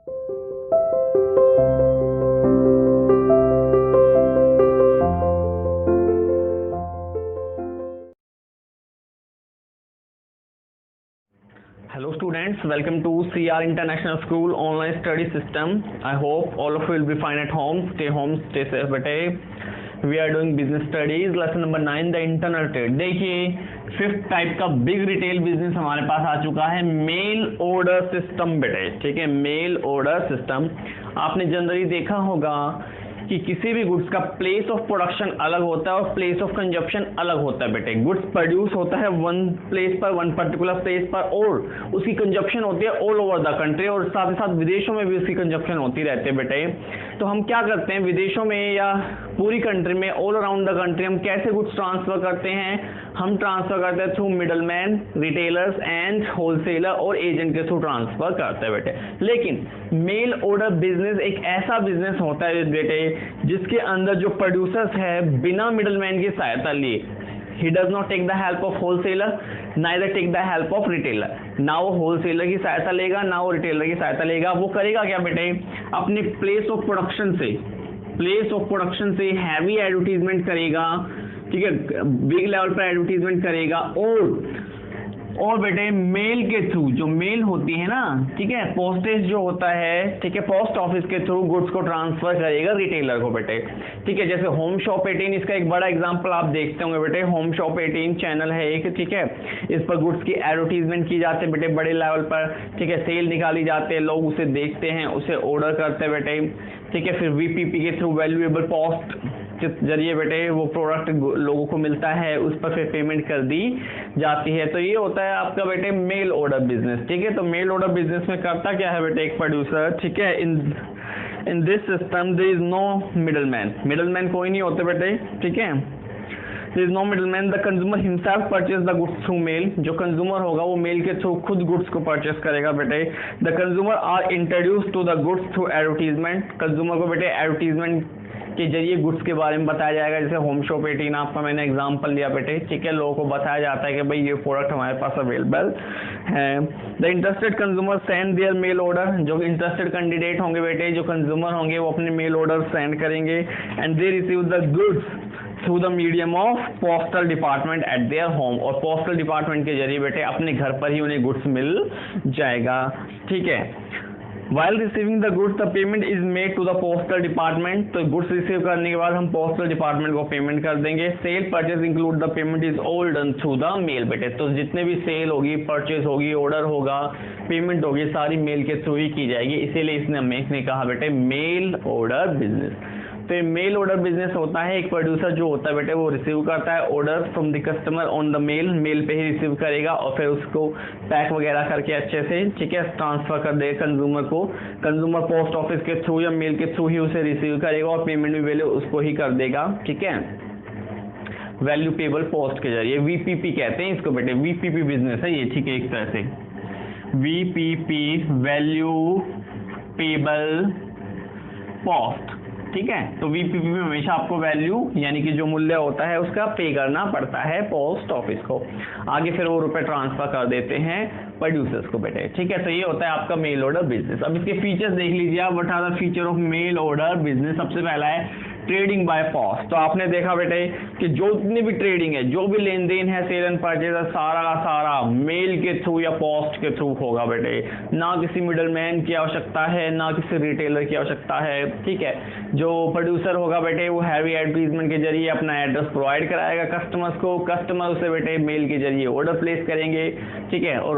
Hello students, welcome to CR International School online study system. I hope all of you will be fine at home. Stay safe bete. We are doing business studies. Lesson number 9, the internal trade. देखिए 5th type का big retail business हमारे पास आ चुका है, mail order system बेटे। ठीक है, mail order system. आपने generally देखा होगा कि किसी भी गुड्स का प्लेस ऑफ प्रोडक्शन अलग होता है और प्लेस ऑफ कंजप्शन अलग होता है बेटे। गुड्स प्रोड्यूस होता है वन प्लेस पर, वन पर्टिकुलर प्लेस पर, और उसकी कंजप्शन होती है ऑल ओवर द कंट्री, और साथ ही साथ विदेशों में भी उसकी कंजप्शन होती रहती है बेटे। तो हम क्या करते हैं, विदेशों में या पूरी कंट्री में, ऑल अराउंड द कंट्री हम कैसे गुड्स ट्रांसफर करते हैं? हम ट्रांसफर करते हैं through middleman, retailers and wholesaler और एजेंट के थ्रू ट्रांसफर करते हैं बेटे। लेकिन मेल ऑर्डर बिजनेस एक ऐसा बिजनेस होता है बेटे जिसके अंदर जो प्रोड्यूसर्स है बिना मिडलमैन की सहायता लिए, he does not take the help of wholesaler, neither take the help of retailer। ना वो होलसेलर की सहायता लेगा, ना वो रिटेलर की सहायता लेगा। वो करेगा क्या बेटे, अपने प्लेस ऑफ प्रोडक्शन से हैवी एडवर्टीजमेंट करेगा। ठीक है, बिग लेवल पर एडवर्टीजमेंट करेगा, और बेटे मेल के थ्रू, जो मेल होती है ना, ठीक है, पोस्टेज जो होता है, ठीक है, पोस्ट ऑफिस के थ्रू गुड्स को ट्रांसफर करेगा रिटेलर को बेटे। ठीक है, जैसे होम शॉप 18 इसका एक बड़ा एग्जांपल आप देखते होंगे बेटे। होम शॉप 18 चैनल है एक, ठीक है, इस पर गुड्स की एडवर्टीजमेंट की जाती है बेटे बड़े लेवल पर। ठीक है, सेल निकाली जाती है, लोग उसे देखते हैं, उसे ऑर्डर करते हैं बेटे। ठीक है, फिर वीपीपी के थ्रू, वैल्यूएबल पोस्ट के जरिए बेटे वो प्रोडक्ट लोगों को मिलता है, उस पर फिर पेमेंट कर दी जाती है। तो ये होता है आपका बेटे मेल ऑर्डर बिजनेस। ठीक है, तो मेल ऑर्डर बिजनेस में करता क्या है बेटे एक प्रोड्यूसर, ठीक है, in this system there is no middleman कोई नहीं होते बेटे। ठीक है, there is no middleman, the consumer himself purchase the goods through mail. जो कंज्यूमर होगा वो मेल के थ्रू खुद गुड्स को परचेस करेगा बेटे। The consumer are introduce to the goods through advertisement. Consumer को बेटे एडवर्टीजमेंट के जरिए गुड्स के बारे में बताया जाएगा। जैसे होम शॉप 18 आपका मैंने एग्जांपल लिया बेटे। ठीक है, लोगों को बताया जाता है कि भाई ये प्रोडक्ट हमारे पास अवेलेबल है। The interested consumer send their mail order. जो इंटरेस्टेड कैंडिडेट होंगे बेटे, जो कंज्यूमर होंगे, वो अपने मेल ऑर्डर सेंड करेंगे, and they receive the goods through the medium of postal department at their home. और पोस्टल डिपार्टमेंट के जरिए बेटे अपने घर पर ही उन्हें गुड्स मिल जाएगा। ठीक है, While receiving the goods, the payment is made to the postal department। तो गुड्स रिसीव करने के बाद हम पोस्टल डिपार्टमेंट को पेमेंट कर देंगे। Sale purchase include the payment is all done through the mail बेटे। तो जितने भी सेल होगी, परचेज होगी, ऑर्डर होगा, पेमेंट होगी, सारी मेल के थ्रू ही की जाएगी। इसीलिए इसने कहा बेटे मेल ऑर्डर बिजनेस। तो ये मेल ऑर्डर बिजनेस होता है, एक प्रोड्यूसर जो होता है बेटे वो रिसीव करता है order from the customer on the mail पे ही रिसीव करेगा, और फिर उसको पैक वगैरह करके अच्छे से, ठीक है, ट्रांसफर कर देगा कंज्यूमर को। कंज्यूमर पोस्ट ऑफिस के थ्रू या मेल के थ्रू ही उसे रिसीव करेगा, और पेमेंट भी वैल्यू उसको ही कर देगा। ठीक है, वैल्यू पेबल पोस्ट के जरिए, वीपीपी कहते हैं इसको बेटे, वीपीपी बिजनेस है ये। ठीक है, एक तरह से वीपीपी, वैल्यू पेबल पोस्ट। ठीक है, तो वीपीपी में हमेशा आपको वैल्यू यानी कि जो मूल्य होता है उसका पे करना पड़ता है पोस्ट ऑफिस को। आगे फिर वो रुपए ट्रांसफर कर देते हैं प्रोड्यूसर्स को बेटे। ठीक है, तो ये होता है आपका मेल ऑर्डर बिजनेस। अब इसके फीचर्स देख लीजिए आप। What are the feature of mail order business? सबसे पहला है ट्रेडिंग बाय पोस्ट। तो आपने देखा बेटे कि जो जितनी भी ट्रेडिंग है, जो भी लेन देन है, सेल एंड परचेज, सारा का सारा मेल के थ्रू या पोस्ट के थ्रू होगा बेटे। ना किसी मिडलमैन की आवश्यकता है, ना किसी रिटेलर की आवश्यकता है। ठीक है, जो प्रोड्यूसर होगा बेटे वो हैवी एडवर्टीजमेंट के जरिए अपना एड्रेस प्रोवाइड कराएगा कस्टमर्स को। कस्टमर उसे बेटे मेल के जरिए ऑर्डर प्लेस करेंगे। ठीक है, और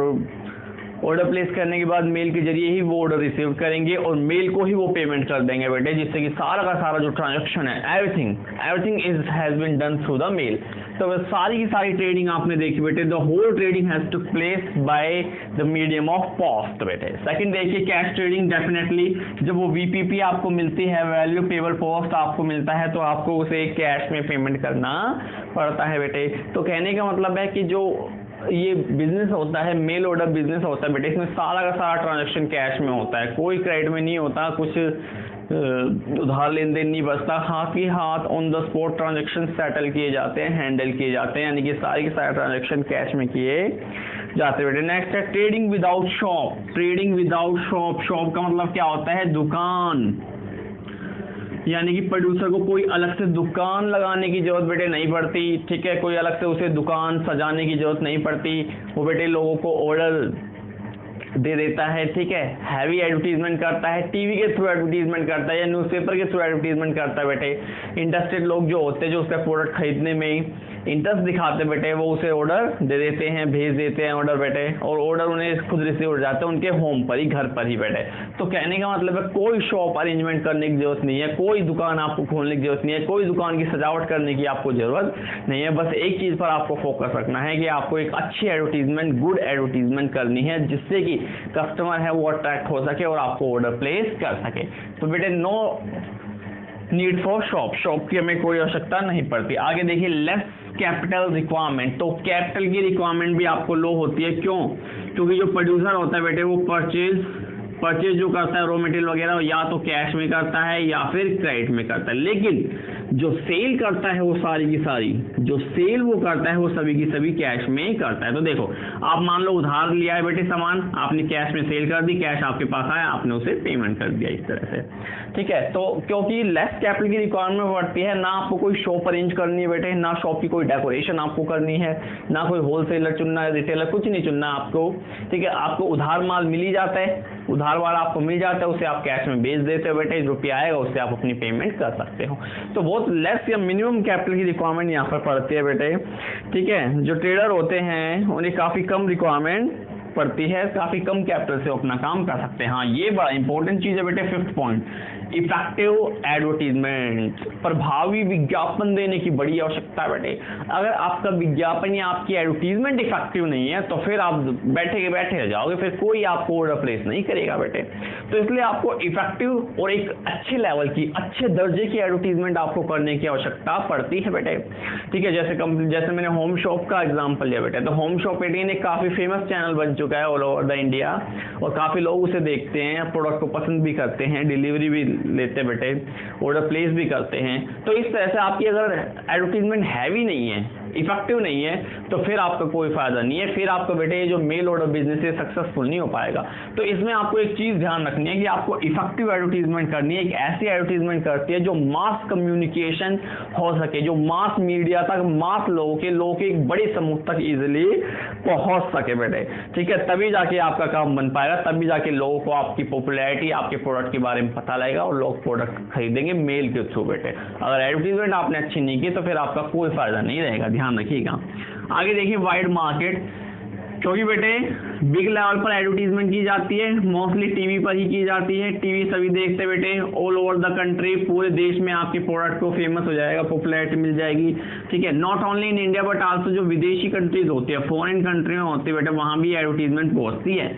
ऑर्डर प्लेस करने के बाद मेल के जरिए ही वो ऑर्डर रिसीव करेंगे और मेल को ही वो पेमेंट कर देंगे बेटे, जिससे कि सारा का सारा जो ट्रांजैक्शन है, everything is has been done through the mail. तो सारी की सारी ट्रेडिंग आपने देखी बेटे, the whole trading has to place by the medium of post बेटे। सेकंड देखिए कैश ट्रेडिंग। डेफिनेटली जब वो वीपीपी आपको मिलती है, वैल्यू पेबल पोस्ट आपको मिलता है, तो आपको उसे कैश में पेमेंट करना पड़ता है बेटे। तो कहने का मतलब है कि जो ये बिजनेस होता है, मेल ऑर्डर बिजनेस होता है बेटे, इसमें सारा का सारा ट्रांजैक्शन कैश में होता है, कोई क्रेडिट में नहीं होता, कुछ उधार लेन देन नहीं बचता। हाथ ही हाथ on the spot transaction settle किए जाते हैं, हैंडल किए जाते हैं, यानी कि सारे के सारे ट्रांजैक्शन कैश में किए जाते बेटे। नेक्स्ट है trading without shop. Trading without shop, shop का मतलब क्या होता है, दुकान, यानी कि प्रोड्यूसर को कोई अलग से दुकान लगाने की जरूरत बेटे नहीं पड़ती, ठीक है, कोई अलग से उसे दुकान सजाने की जरूरत नहीं पड़ती, वो बेटे लोगों को ऑर्डर दे देता है, ठीक है, हैवी एडवर्टीजमेंट करता है, टीवी के थ्रू एडवर्टीजमेंट करता है या न्यूज़पेपर के थ्रू एडवर्टीजमेंट करता है बेटे। इंटरेस्टेड लोग जो होते हैं, जो उसका प्रोडक्ट खरीदने में इंटरेस्ट दिखाते बेटे, वो उसे ऑर्डर दे देते हैं, भेज देते हैं ऑर्डर बेटे, और ऑर्डर उन्हें खुद रिसीव हो जाता है उनके होम पर ही, घर पर ही बेटे। तो कहने का मतलब है कोई शॉप अरेंजमेंट करने की जरूरत नहीं है, कोई दुकान आपको खोलने की जरूरत नहीं है, कोई दुकान की सजावट करने की आपको जरूरत नहीं है। बस एक चीज़ पर आपको फोकस रखना है कि आपको एक अच्छी एडवर्टीजमेंट, गुड एडवर्टीजमेंट करनी है, जिससे कि कस्टमर है वो अट्रैक्ट हो सके और आपको ऑर्डर प्लेस कर सके। तो बेटे no need for shop, shop की हमें कोई आवश्यकता नहीं पड़ती। आगे देखिए लेस कैपिटल रिक्वायरमेंट। तो कैपिटल की रिक्वायरमेंट भी आपको लो होती है, क्यों? क्योंकि जो प्रोड्यूसर होता है बेटे वो परचेज जो करता है रॉ मटेरियल वगैरह, या तो कैश में करता है या फिर क्रेडिट में करता है, लेकिन जो सेल करता है वो सारी की सारी, जो सेल वो करता है वो सभी की सभी कैश में ही करता है। तो देखो आप मान लो उधार लिया है बेटे सामान, आपने कैश में सेल कर दी, कैश आपके पास आया, आपने उसे पेमेंट कर दिया इस तरह से, ठीक है। तो क्योंकि लेस कैपिटल की रिक्वायरमेंट बढ़ती है, ना आपको कोई शॉप अरेंज करनी है बेटे, ना शॉप की कोई डेकोरेशन आपको करनी है, ना कोई होलसेलर चुनना है, रिटेलर कुछ नहीं चुनना आपको, ठीक है। आपको उधार माल मिल ही जाता है, उधार वाला आपको मिल जाता है, उसे आप कैश में बेच देते हो बेटे, रुपया आएगा उससे आप अपनी पेमेंट कर सकते हो। तो बहुत लेस या मिनिमम कैपिटल की रिक्वायरमेंट यहाँ पर पड़ती है बेटे, ठीक है। जो ट्रेडर होते हैं उन्हें काफ़ी कम रिक्वायरमेंट पड़ती है, काफ़ी कम कैपिटल से अपना काम कर सकते हैं। हाँ, ये बड़ा इंपॉर्टेंट चीज़ है बेटे, 5th पॉइंट, इफेक्टिव एडवर्टीजमेंट, प्रभावी विज्ञापन देने की बड़ी आवश्यकता है बेटे। अगर आपका विज्ञापन या आपकी एडवर्टीजमेंट इफेक्टिव नहीं है तो फिर आप बैठे के बैठे रह जाओगे, फिर कोई आपको ऑर्डर प्लेस नहीं करेगा बेटे। तो इसलिए आपको इफेक्टिव और एक अच्छे लेवल की, अच्छे दर्जे की एडवर्टीजमेंट आपको करने की आवश्यकता पड़ती है बेटे, ठीक है। जैसे मैंने होम शॉप का एग्जाम्पल लिया बेटे, तो होम शॉप 18 एक काफ़ी फेमस चैनल बन चुका है ऑल ओवर द इंडिया, और काफ़ी लोग उसे देखते हैं, प्रोडक्ट को पसंद भी करते हैं, डिलीवरी भी लेते हैं बेटे, ऑर्डर प्लेस भी करते हैं। तो इस तरह से आपकी अगर एडवर्टीजमेंट हैवी नहीं है, इफेक्टिव नहीं है, तो फिर आपका कोई फायदा नहीं है, फिर आपका बेटे ये जो मेल ऑर्डर बिजनेस है सक्सेसफुल नहीं हो पाएगा। तो इसमें आपको एक चीज़ ध्यान रखनी है कि आपको इफेक्टिव एडवर्टीजमेंट करनी है, एक ऐसी एडवर्टीजमेंट करती है जो मास कम्युनिकेशन हो सके, जो मास मीडिया तक, मास लोगों के एक बड़े समूह तक इजिली पहुंच सके बेटे, ठीक है। तभी जाके आपका काम बन पाएगा, तभी जाके लोगों को आपकी पॉपुलैरिटी, आपके प्रोडक्ट के बारे में पता लगेगा और लोग प्रोडक्ट खरीदेंगे मेल के थ्रू बेटे। अगर एडवर्टीजमेंट आपने अच्छी नहीं की तो फिर आपका कोई फायदा नहीं रहेगा, ध्यान रखिएगा। आगे देखिए वाइड मार्केट, क्योंकि बेटे बिग लेवल पर एडवर्टीजमेंट की जाती है, मोस्टली टीवी पर ही की जाती है, टीवी सभी देखते बेटे, ऑल ओवर द कंट्री, पूरे देश में आपके प्रोडक्ट को फेमस हो जाएगा, पॉपुलैरिटी मिल जाएगी, ठीक है। Not only in India but also जो विदेशी कंट्रीज होती है, फॉरेन कंट्री में होती है बेटे, वहाँ भी एडवर्टीजमेंट पहुँचती है,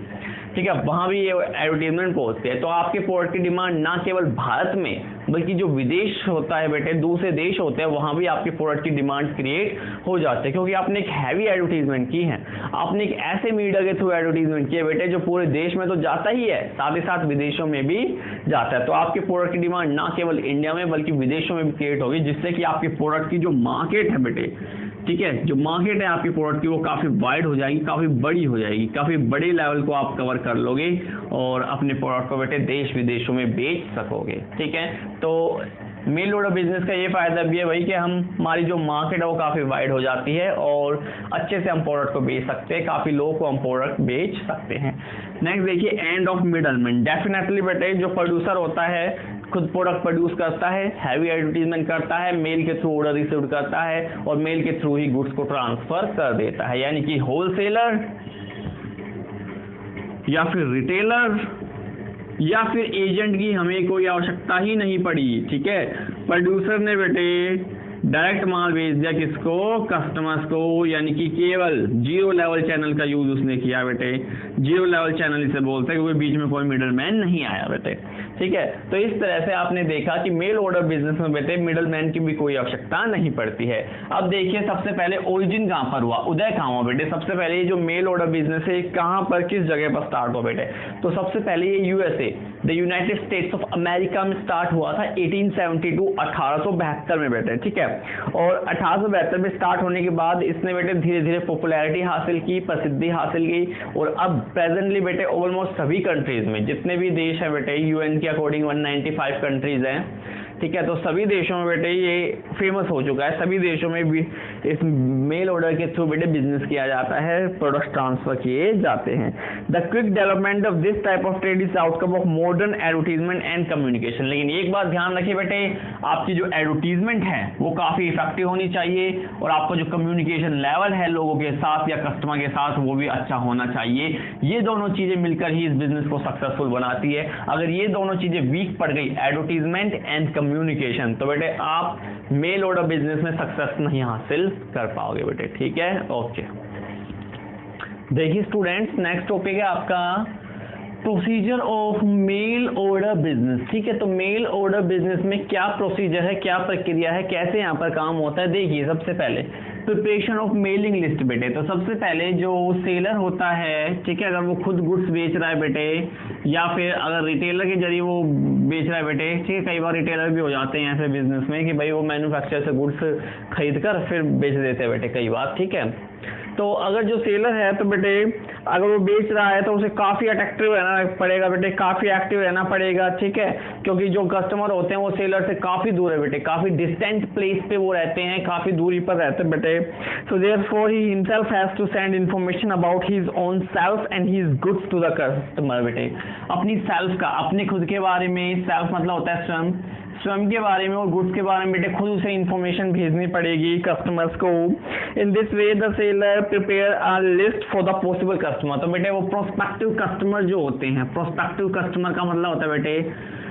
ठीक है, वहाँ भी ये एडवर्टीजमेंट पहुँचती है। तो आपके प्रोडक्ट की डिमांड ना केवल भारत में बल्कि जो विदेश होता है बेटे, दूसरे देश होते हैं, वहाँ भी आपके प्रोडक्ट की डिमांड क्रिएट हो जाती है, क्योंकि आपने एक हैवी एडवर्टीजमेंट की है, आपने एक ऐसे मीडिया के थ्रू एडवर्टीजमेंट किया बेटे जो पूरे देश में तो जाता ही है, साथ ही साथ विदेशों में भी जाता है। तो आपके प्रोडक्ट की डिमांड ना केवल इंडिया में बल्कि विदेशों में भी क्रिएट होगी, जिससे कि आपके प्रोडक्ट की जो मार्केट है बेटे, ठीक है, जो मार्केट है आपकी प्रोडक्ट की वो काफ़ी वाइड हो जाएगी, काफ़ी बड़ी हो जाएगी, काफ़ी बड़े लेवल को आप कवर कर लोगे और अपने प्रोडक्ट को बेटे देश विदेशों में बेच सकोगे, ठीक है। तो मेल ऑर्डर बिजनेस का ये फायदा भी है भाई कि हमारी जो मार्केट है वो काफ़ी वाइड हो जाती है और अच्छे से हम प्रोडक्ट को बेच सकते हैं, काफ़ी लोगों को हम प्रोडक्ट बेच सकते हैं। नेक्स्ट देखिए एंड ऑफ मिडलमैन। डेफिनेटली बेटे जो प्रोड्यूसर होता है खुद प्रोडक्ट प्रोड्यूस करता है, हैवी एडवर्टीजमेंट करता है, मेल के थ्रू ऑर्डर रिसीव करता है और मेल के थ्रू ही गुड्स को ट्रांसफर कर देता है, यानी कि होलसेलर या फिर रिटेलर या फिर एजेंट की हमें कोई आवश्यकता ही नहीं पड़ी, ठीक है। प्रोड्यूसर ने बेटे डायरेक्ट माल भेज दिया किसको, कस्टमर्स को, यानी कि केवल जीरो लेवल चैनल का यूज उसने किया बेटे, जीरो लेवल चैनल इसे बोलते हैं क्योंकि बीच में कोई मिडल मैन नहीं आया बेटे, ठीक है। तो इस तरह से आपने देखा कि मेल ऑर्डर बिजनेस में बेटे मिडल मैन की भी कोई आवश्यकता नहीं पड़ती है। अब देखिए सबसे पहले ओरिजिन कहाँ पर हुआ, उदय कहाँ हुआ बेटे, सबसे पहले ये जो मेल ऑर्डर बिजनेस है कहाँ पर किस जगह पर स्टार्ट हुआ बेटे, तो सबसे पहले ये USA the United states of America में स्टार्ट हुआ था 1872 1872 में बेटे, ठीक है। और 1872 में स्टार्ट होने के बाद इसने बेटे धीरे धीरे पॉपुलैरिटी हासिल की, प्रसिद्धि हासिल की, और अब प्रेजेंटली बेटे ऑलमोस्ट सभी कंट्रीज में, जितने भी देश हैं बेटे यूएन के अकॉर्डिंग 195 कंट्रीज हैं, ठीक है, तो सभी देशों में बेटे ये फेमस हो चुका है। सभी देशों में भी इस मेल ऑर्डर के थ्रू बेटे बिजनेस किया जाता है, प्रोडक्ट ट्रांसफर किए जाते हैं। The quick development of this type of trade is outcome of modern advertisement and communication. लेकिन एक बात ध्यान रखिए बेटे, आपकी जो एडवर्टीजमेंट है वो काफी इफेक्टिव होनी चाहिए, और आपका जो कम्युनिकेशन लेवल है लोगों के साथ या कस्टमर के साथ वो भी अच्छा होना चाहिए। ये दोनों चीजें मिलकर ही इस बिजनेस को सक्सेसफुल बनाती है। अगर ये दोनों चीजें वीक पड़ गई, एडवर्टीजमेंट एंड कम्युनिकेशन, तो बेटे आप मेल ऑर्डर बिजनेस में सक्सेस नहीं हासिल कर पाओगे बेटे, ठीक है। ओके, देखिए स्टूडेंट्स, नेक्स्ट टॉपिक है आपका procedure of mail order business. ठीक है, तो मेल ऑर्डर बिजनेस में क्या प्रोसीजर है, क्या प्रक्रिया है, कैसे यहाँ पर काम होता है। देखिए सबसे पहले प्रिपरेशन ऑफ मेलिंग लिस्ट बेटे, तो सबसे पहले जो सेलर होता है, ठीक है, अगर वो खुद गुड्स बेच रहा है बेटे, या फिर अगर रिटेलर के जरिए वो बेच रहा है बेटे, ठीक है, कई बार रिटेलर भी हो जाते हैं ऐसे बिजनेस में कि भाई वो मैन्युफैक्चरर से गुड्स खरीद कर फिर बेच देते हैं बेटे कई बार, ठीक है। तो अगर जो सेलर है तो बेटे अगर वो बेच रहा है तो उसे काफ़ी अट्रैक्टिव रहना पड़ेगा बेटे, काफ़ी एक्टिव रहना पड़ेगा, ठीक है, क्योंकि जो कस्टमर होते हैं वो सेलर से काफ़ी दूर है बेटे, काफ़ी डिस्टेंट प्लेस पे वो रहते हैं, काफ़ी दूरी पर रहते हैं बेटे। So therefore he himself has to send information about his own self and his goods to the customer बेटे। अपनी सेल्फ का, अपने खुद के बारे में, सेल्फ मतलब होता है स्वयं, स्वयं के बारे में और गुड्स के बारे में बेटे खुद उसे इंफॉर्मेशन भेजनी पड़ेगी कस्टमर्स को। In this way the seller prepare a list for the possible customer. तो बेटे वो प्रोस्पेक्टिव कस्टमर जो होते हैं, प्रोस्पेक्टिव कस्टमर का मतलब होता है बेटे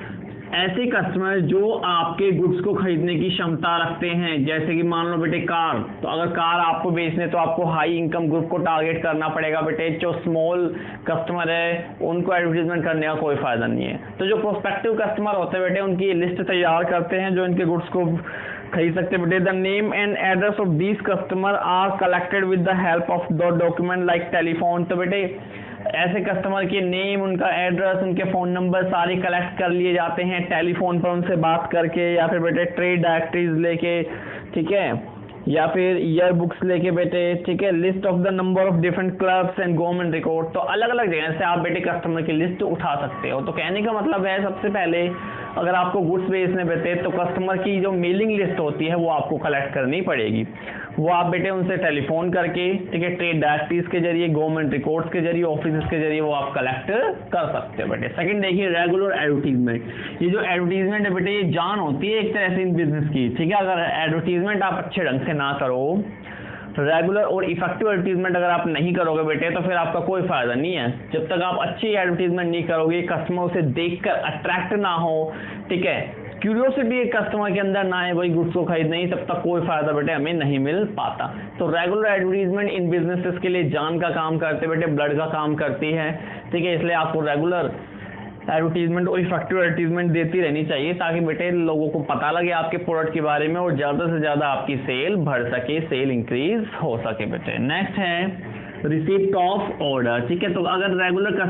ऐसे कस्टमर जो आपके गुड्स को खरीदने की क्षमता रखते हैं। जैसे कि मान लो बेटे कार, तो अगर कार आपको बेचने तो आपको हाई इनकम ग्रुप को टारगेट करना पड़ेगा बेटे। जो स्मॉल कस्टमर है उनको एडवर्टीजमेंट करने का कोई फायदा नहीं है। तो जो प्रोस्पेक्टिव कस्टमर होते हैं बेटे उनकी लिस्ट तैयार करते हैं जो इनके गुड्स को खरीद सकते बेटे। The name and address of these customer are collected with the help of the document like telephone. तो बेटे ऐसे कस्टमर के नेम, उनका एड्रेस, उनके फ़ोन नंबर सारे कलेक्ट कर लिए जाते हैं टेलीफोन पर उनसे बात करके, या फिर बेटे ट्रेड डायरेक्टरीज लेके, ठीक है, या फिर ईयर बुक्स लेके बेटे, ठीक है, list of the number of different clubs and government record. तो अलग अलग जगह से आप बेटे कस्टमर की लिस्ट उठा सकते हो। तो कहने का मतलब है सबसे पहले अगर आपको गुड्स बेचने बेटे तो कस्टमर की जो मेलिंग लिस्ट होती है वो आपको कलेक्ट करनी पड़ेगी। वो आप बेटे उनसे टेलीफोन करके, ठीक है, ट्रेड डायरेक्टरीज के जरिए, गवर्नमेंट रिकॉर्ड्स के जरिए, ऑफिस के जरिए वो आप कलेक्ट कर सकते हो बेटे। सेकंड देखिए रेगुलर एडवर्टीजमेंट। ये जो एडवर्टीजमेंट है बेटे ये जान होती है एक तरह से इन बिजनेस की, ठीक है। अगर एडवर्टीजमेंट आप अच्छे ढंग से ना करो, रेगुलर और इफेक्टिव एडवर्टीजमेंट अगर आप नहीं करोगे बेटे तो फिर आपका कोई फायदा नहीं है। जब तक आप अच्छी एडवर्टीजमेंट नहीं करोगे, कस्टमर उसे देखकर अट्रैक्ट ना हो, ठीक है, क्यूरियोसिटी एक कस्टमर के अंदर ना है वही गुड्स को खरीदना ही, तब तक कोई फायदा बेटे हमें नहीं मिल पाता। तो रेगुलर एडवर्टीजमेंट इन बिजनेसेस के लिए जान का काम करते बेटे, ब्लड का काम करती है, ठीक है। इसलिए आपको रेगुलर एडवर्टीजमेंट और इफेक्टिव एडवर्टीजमेंट देती रहनी चाहिए ताकि बेटे लोगों को पता लगे आपके प्रोडक्ट के बारे में और ज़्यादा से ज़्यादा आपकी सेल बढ़ सके, सेल इंक्रीज हो सके बेटे। नेक्स्ट है रिसीप्ट ऑफ ऑर्डर, ठीक है। तो अगर रेगुलर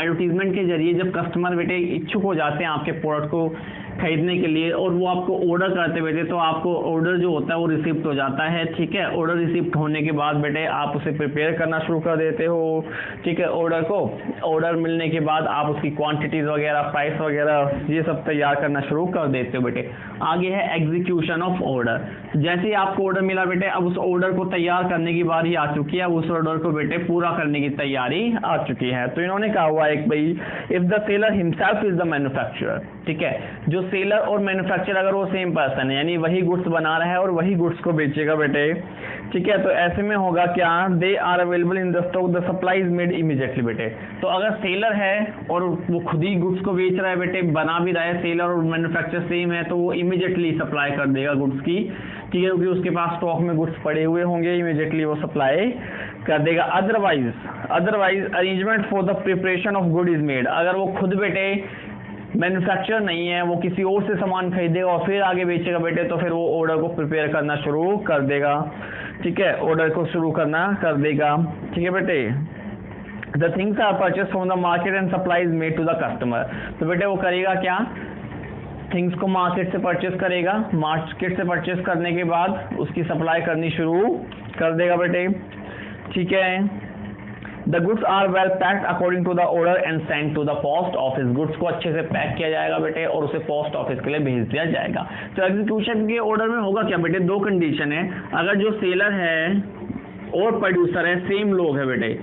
एडवर्टीजमेंट के जरिए जब कस्टमर बेटे इच्छुक हो जाते हैं आपके प्रोडक्ट को खरीदने के लिए और वो आपको ऑर्डर करते बेटे, तो आपको ऑर्डर जो होता है वो रिसिप्ट हो जाता है, ठीक है। ऑर्डर रिसिप्ट होने के बाद बेटे आप उसे प्रिपेयर करना शुरू कर देते हो, ठीक है, ऑर्डर को। ऑर्डर मिलने के बाद आप उसकी क्वांटिटीज वगैरह, प्राइस वगैरह ये सब तैयार करना शुरू कर देते हो बेटे। आगे है एग्जीक्यूशन ऑफ ऑर्डर। जैसे ही आपको ऑर्डर मिला बेटे अब उस ऑर्डर को तैयार करने की बारी आ चुकी है, उस ऑर्डर को बेटे पूरा करने की तैयारी आ चुकी है। तो इन्होंने कहा हुआ एक भाई if the seller himself is the manufacturer, ठीक है, जो सेलर और मैन्युफैक्चरर अगर वो सेम पर्सन है यानी वही गुड्स बना रहा है और वही गुड्स को बेचेगा बेटे, ठीक है, तो ऐसे में होगा क्या, they are available in the stock, the supply is made immediately बेटे। तो अगर सेलर है और वो खुद ही गुड्स को बेच रहा है बेटे, बना भी रहा है, सेलर और मैन्युफैक्चरर सेम है, तो वो इमीडिएटली सप्लाई कर देगा गुड्स की, ठीक है, क्योंकि उसके पास स्टॉक में गुड्स पड़े हुए होंगे, इमीडिएटली वो सप्लाई कर देगा। Otherwise arrangement for the preparation of good is made. अगर वो खुद बेटे मैन्युफैक्चरर नहीं है, वो किसी और से सामान खरीदेगा और फिर आगे बेचेगा बेटे, तो फिर वो ऑर्डर को प्रिपेयर करना शुरू कर देगा, ठीक है, ऑर्डर को शुरू करना कर देगा, ठीक है बेटे। The things are purchase from the market and supply is made to the customer. तो बेटे वो करेगा क्या, थिंग्स को मार्केट से परचेस करेगा, मार्केट से परचेस करने के बाद उसकी सप्लाई करनी शुरू कर देगा बेटे, ठीक है। The goods are well packed according to the order and send to the post office, goods को अच्छे से पैक किया जाएगा बेटे और उसे पोस्ट ऑफिस के लिए भेज दिया जाएगा। तो एग्जीक्यूशन के ऑर्डर में होगा क्या बेटे, दो कंडीशन है, अगर जो सेलर है और प्रोड्यूसर है सेम लोग है बेटे,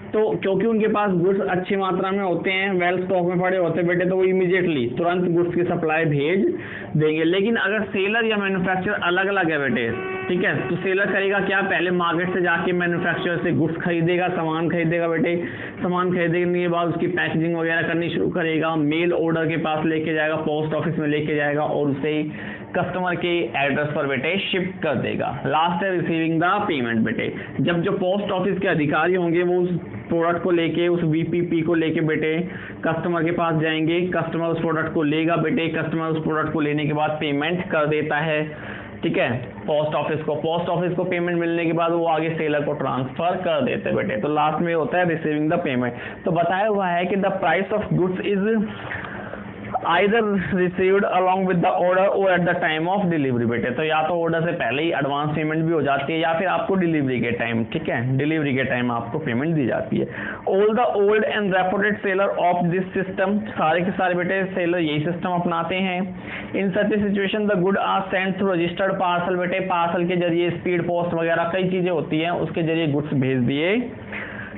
तो क्योंकि उनके पास गुड्स अच्छी मात्रा में होते हैं, वेल स्टॉक में पड़े होते हैं बेटे, तो वो इमीडिएटली तुरंत गुड्स की सप्लाई भेज देंगे। लेकिन अगर सेलर या मैन्युफैक्चरर अलग अलग है बेटे, ठीक है, तो सेलर करेगा क्या, पहले मार्केट से जाके मैन्युफैक्चरर से गुड्स खरीदेगा, सामान खरीदेगा बेटे, सामान खरीदने के बाद उसकी पैकेजिंग वगैरह करनी शुरू करेगा, मेल ऑर्डर के पास लेके जाएगा, पोस्ट ऑफिस में लेके जाएगा और उसे कस्टमर के एड्रेस पर बेटे शिप कर देगा। लास्ट है रिसीविंग द पेमेंट बेटे, जब जो पोस्ट ऑफिस के अधिकारी होंगे वो उस प्रोडक्ट को लेके, उस वीपीपी को लेके बेटे कस्टमर के पास जाएंगे, कस्टमर उस प्रोडक्ट को लेगा बेटे, कस्टमर उस प्रोडक्ट को लेने के बाद पेमेंट कर देता है, ठीक है, पोस्ट ऑफिस को पेमेंट मिलने के बाद वो आगे सेलर को ट्रांसफर कर देते हैं बेटे। तो लास्ट में होता है रिसीविंग द पेमेंट। तो बताया हुआ है कि the price of goods is either received along with the order और at the time of delivery बेटे, तो या तो ऑर्डर से पहले ही एडवांस पेमेंट भी हो जाती है या फिर आपको डिलीवरी के टाइम, ठीक है, डिलीवरी के टाइम आपको पेमेंट दी जाती है। All the old and reputed seller of this system, सारे के सारे बेटे सेलर यही सिस्टम अपनाते हैं। In such a situation the good are sent through registered parcel बेटे, पार्सल के जरिए, स्पीड पोस्ट वगैरह कई चीजें होती हैं, उसके जरिए गुड्स भेज दिए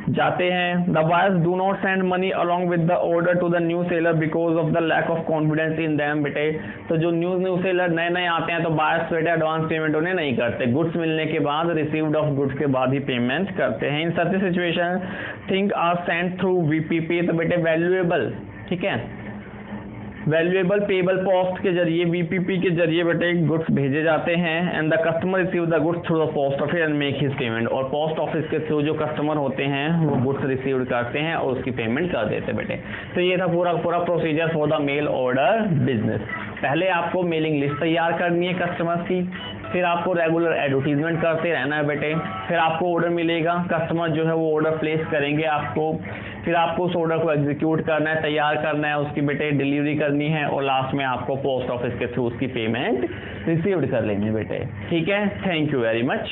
जाते हैं। The buyers do not send money along with the order to the new seller because of the lack of confidence in them बेटे, तो जो न्यू सेलर नए आते हैं तो बायर्स बेटे एडवांस पेमेंट उन्हें नहीं करते, गुड्स मिलने के बाद, रिसीव्ड ऑफ गुड्स के बाद ही पेमेंट करते हैं। In such a situation thing are sent through VPP, तो बेटे वैल्यूएबल, ठीक है, वैल्यूएबल पेबल पोस्ट के जरिए, वीपीपी के जरिए बेटे गुड्स भेजे जाते हैं। And the customer receive the goods through the post office and make his payment, और पोस्ट ऑफिस के थ्रू जो कस्टमर होते हैं वो गुड्स रिसीव करते हैं और उसकी पेमेंट कर देते बेटे। तो ये था पूरा procedure for the mail order business. पहले आपको मेलिंग लिस्ट तैयार करनी है कस्टमर्स की, फिर आपको रेगुलर एडवर्टीजमेंट करते रहना है बेटे, फिर आपको ऑर्डर मिलेगा, कस्टमर जो है वो ऑर्डर प्लेस करेंगे आपको, फिर आपको उस ऑर्डर को एग्जीक्यूट करना है, तैयार करना है, उसकी बेटे डिलीवरी करनी है और लास्ट में आपको पोस्ट ऑफिस के थ्रू उसकी पेमेंट रिसीव्ड कर लेनी है बेटे, ठीक है। Thank you very much.